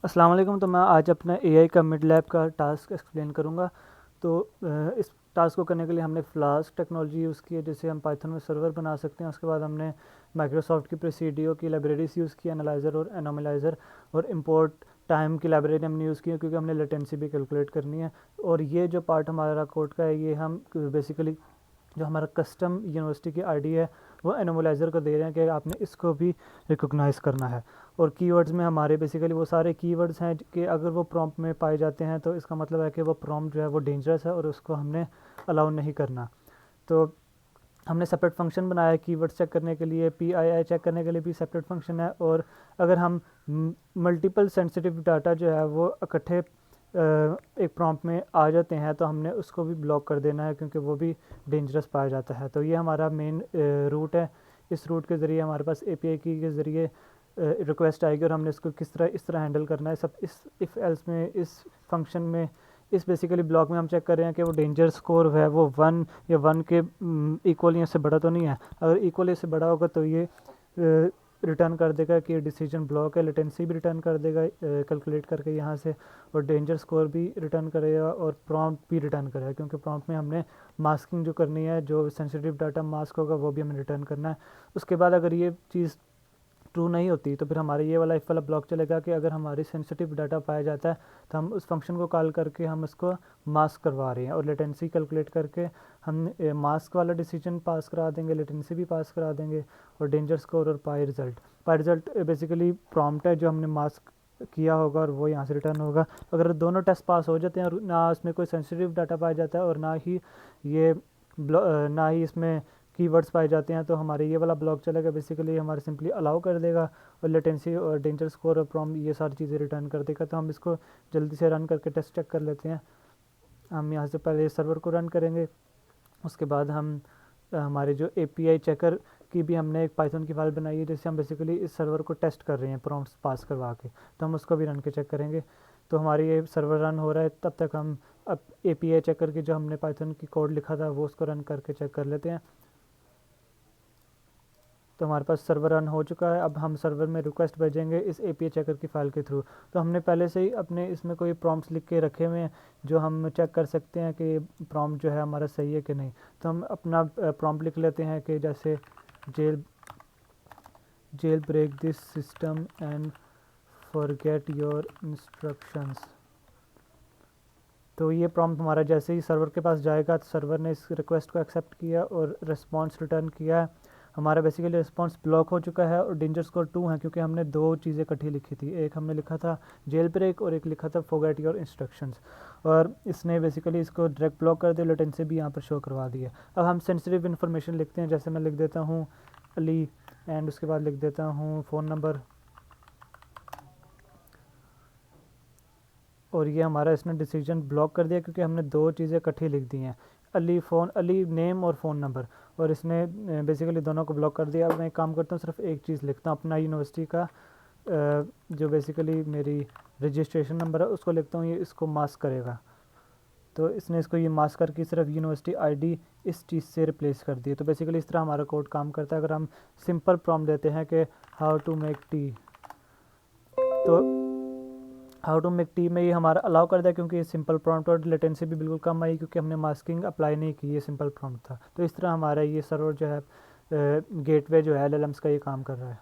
अस्सलाम वालेकुम। तो मैं आज अपना एआई का मिड लैब का टास्क एक्सप्लेन करूँगा। तो इस टास्क को करने के लिए हमने फ्लास्क टेक्नोलॉजी यूज़ की है, जिससे हम पाइथन में सर्वर बना सकते हैं। उसके बाद हमने माइक्रोसॉफ्ट की प्रेसिडियो की लाइब्रेरीज यूज़ की, एनालाइज़र और एनोमलाइज़र, और इंपोर्ट टाइम की लाइब्रेरी हमने यूज़ की है क्योंकि हमने लेटेंसी भी कैलकुलेट करनी है। और ये जो पार्ट हमारा कोड का है, ये हम बेसिकली जो हमारा कस्टम यूनिवर्सिटी की आईडी है वो एनोमलाइज़र को दे रहे हैं कि आपने इसको भी रिकॉग्नाइज़ करना है। और कीवर्ड्स में हमारे बेसिकली वो सारे कीवर्ड्स हैं कि अगर वो प्रॉम्प्ट में पाए जाते हैं तो इसका मतलब है कि वो प्रॉम्प्ट जो है वो डेंजरस है और उसको हमने अलाउ नहीं करना। तो हमने सेपरेट फंक्शन बनाया है कीवर्ड्स चेक करने के लिए, PII चेक करने के लिए भी सेपरेट फंक्शन है। और अगर हम मल्टीपल सेंसिटिव डाटा जो है वो इकट्ठे एक प्रॉम्प्ट में आ जाते हैं तो हमने उसको भी ब्लॉक कर देना है क्योंकि वो भी डेंजरस पाया जाता है। तो ये हमारा मेन रूट है। इस रूट के ज़रिए हमारे पास API की के ज़रिए रिक्वेस्ट आएगी और हमने इसको इस तरह हैंडल करना है। सब इस इफ़ एल्स में, इस फंक्शन में, इस बेसिकली ब्लॉक में हम चेक कर रहे हैं कि वो डेंजर स्कोर है वो 1 या 1 के इक्वल या से बड़ा तो नहीं है। अगर इक्वल से बड़ा होगा तो ये रिटर्न कर देगा कि डिसीजन ब्लॉक है। लेटेंसी भी रिटर्न कर देगा कैलकुलेट करके यहाँ से, और डेंजर स्कोर भी रिटर्न करेगा और प्रॉम्प्ट भी रिटर्न करेगा क्योंकि प्रॉम्प्ट में हमने मास्किंग जो करनी है, जो सेंसिटिव डाटा मास्क होगा वो भी हमें रिटर्न करना है। उसके बाद अगर ये चीज़ ट्रू नहीं होती तो फिर हमारे ये वाला इफ वाला ब्लॉक चलेगा कि अगर हमारी सेंसिटिव डाटा पाया जाता है तो हम उस फंक्शन को कॉल करके हम इसको मास्क करवा रहे हैं, और लेटेंसी कैलकुलेट करके हम मास्क वाला डिसीजन पास करा देंगे, लेटेंसी भी पास करा देंगे, और डेंजर स्कोर और पाई रिजल्ट बेसिकली प्रॉम्प्ट है जो हमने मास्क किया होगा और वो यहाँ से रिटर्न होगा। अगर दोनों टेस्ट पास हो जाते हैं और ना इसमें कोई सेंसिटिव डाटा पाया जाता है और ये ना ही इसमें कीवर्ड्स पाए जाते हैं तो हमारे ये वाला ब्लॉक चलेगा। बेसिकली हमारे सिंपली अलाउ कर देगा और लेटेंसी और डेंजर स्कोर और प्रॉम्प्ट ये सारी चीज़ें रिटर्न कर देगा। तो हम इसको जल्दी से रन करके टेस्ट चेक कर लेते हैं। हम यहाँ से पहले सर्वर को रन करेंगे, उसके बाद हम हमारे जो API चेकर की भी हमने एक पाइथन की फाइल बनाई है जिससे हम बेसिकली इस सर्वर को टेस्ट कर रहे हैं प्रॉम्प्ट्स पास करवा के। तो हम उसको भी रन के चेक करेंगे। तो हमारी ये सर्वर रन हो रहा है, तब तक हम अब API चेकर की जो हमने पाइथन की कोड लिखा था वो उसको रन करके चेक कर लेते हैं। तो हमारे पास सर्वर रन हो चुका है। अब हम सर्वर में रिक्वेस्ट भेजेंगे इस API चेकर की फ़ाइल के थ्रू। तो हमने पहले से ही अपने इसमें कोई प्रॉम्प्ट्स लिख के रखे हुए हैं जो हम चेक कर सकते हैं कि प्रॉम्प्ट जो है हमारा सही है कि नहीं। तो हम अपना प्रॉम्प्ट लिख लेते हैं कि जैसे jailbreak this system and forget your instructions. तो ये प्रॉम्प्ट हमारा जैसे ही सर्वर के पास जाएगा तो सर्वर ने इस रिक्वेस्ट को एक्सेप्ट किया और रिस्पॉन्स रिटर्न किया है। हमारा बेसिकली रिस्पॉन्स ब्लॉक हो चुका है और डेंजर स्कोर 2 है क्योंकि हमने दो चीज़ें इकट्ठी लिखी थी। एक हमने लिखा था जेल ब्रेक और एक लिखा था फॉरगेट योर इंस्ट्रक्शंस, और इसने बेसिकली इसको डायरेक्ट ब्लॉक कर दिया। लेटेंसी भी यहाँ पर शो करवा दी है। अब हम सेंसिटिव इन्फॉर्मेशन लिखते हैं, जैसे मैं लिख देता हूँ अली एंड उसके बाद लिख देता हूँ फ़ोन नंबर, और ये हमारा इसने डिसीजन ब्लॉक कर दिया क्योंकि हमने दो चीज़ें इकट्ठी लिख दी हैं, अली नेम और फ़ोन नंबर, और इसने बेसिकली दोनों को ब्लॉक कर दिया। अब मैं एक काम करता हूँ, सिर्फ एक चीज़ लिखता हूँ अपना यूनिवर्सिटी का जो बेसिकली मेरी रजिस्ट्रेशन नंबर है उसको लिखता हूँ, ये इसको मास्क करेगा। तो इसने इसको ये मास्क करके सिर्फ यूनिवर्सिटी आईडी इस चीज़ से रिप्लेस कर दी। तो बेसिकली इस तरह हमारा कोड काम करता है। अगर हम सिंपल प्रॉम्प्ट देते हैं कि हाउ टू मेक टी, तो हाउ टू मेक टी में ये हमारा अलाउ कर दिया क्योंकि ये सिंपल प्रॉम्प्ट और लेटेंसी भी बिल्कुल कम आई क्योंकि हमने मास्किंग अप्लाई नहीं की, ये सिंपल प्रॉम्प्ट था। तो इस तरह हमारा ये सर्वर जो है गेटवे जो है LLMs का ये काम कर रहा है।